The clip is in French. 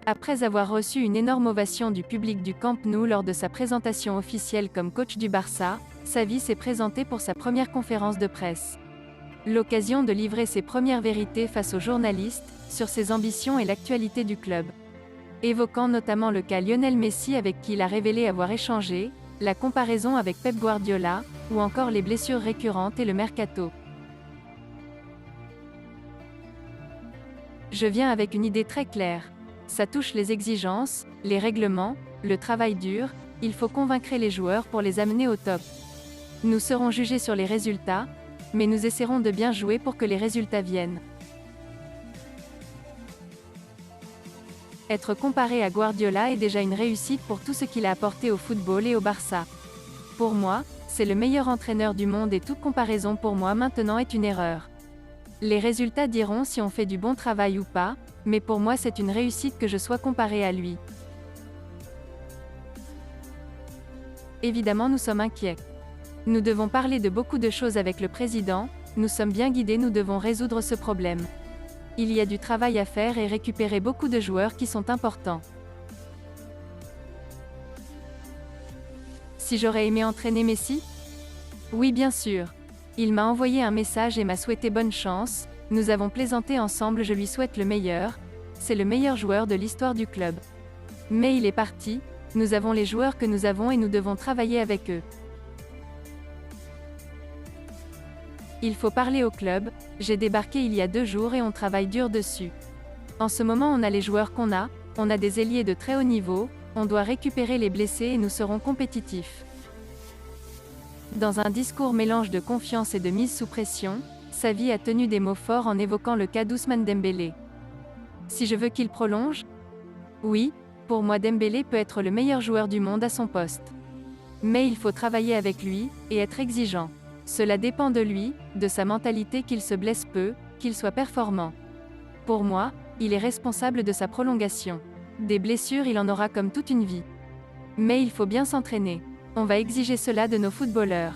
Après avoir reçu une énorme ovation du public du Camp Nou lors de sa présentation officielle comme coach du Barça, Xavi s'est présenté pour sa première conférence de presse. L'occasion de livrer ses premières vérités face aux journalistes, sur ses ambitions et l'actualité du club. Évoquant notamment le cas Lionel Messi avec qui il a révélé avoir échangé, la comparaison avec Pep Guardiola, ou encore les blessures récurrentes et le mercato. Je viens avec une idée très claire. Ça touche les exigences, les règlements, le travail dur, il faut convaincre les joueurs pour les amener au top. Nous serons jugés sur les résultats, mais nous essaierons de bien jouer pour que les résultats viennent. Être comparé à Guardiola est déjà une réussite pour tout ce qu'il a apporté au football et au Barça. Pour moi, c'est le meilleur entraîneur du monde et toute comparaison pour moi maintenant est une erreur. Les résultats diront si on fait du bon travail ou pas, mais pour moi c'est une réussite que je sois comparé à lui. Évidemment nous sommes inquiets. Nous devons parler de beaucoup de choses avec le président, nous sommes bien guidés, nous devons résoudre ce problème. Il y a du travail à faire et récupérer beaucoup de joueurs qui sont importants. Si j'aurais aimé entraîner Messi? Oui bien sûr. Il m'a envoyé un message et m'a souhaité bonne chance, nous avons plaisanté ensemble, je lui souhaite le meilleur, c'est le meilleur joueur de l'histoire du club. Mais il est parti, nous avons les joueurs que nous avons et nous devons travailler avec eux. Il faut parler au club, j'ai débarqué il y a 2 jours et on travaille dur dessus. En ce moment on a les joueurs qu'on a, on a des ailiers de très haut niveau, on doit récupérer les blessés et nous serons compétitifs. Dans un discours mélange de confiance et de mise sous pression, Xavi a tenu des mots forts en évoquant le cas d'Ousmane Dembélé. Si je veux qu'il prolonge? Oui, pour moi Dembélé peut être le meilleur joueur du monde à son poste. Mais il faut travailler avec lui, et être exigeant. Cela dépend de lui, de sa mentalité, qu'il se blesse peu, qu'il soit performant. Pour moi, il est responsable de sa prolongation. Des blessures il en aura comme toute une vie. Mais il faut bien s'entraîner. On va exiger cela de nos footballeurs.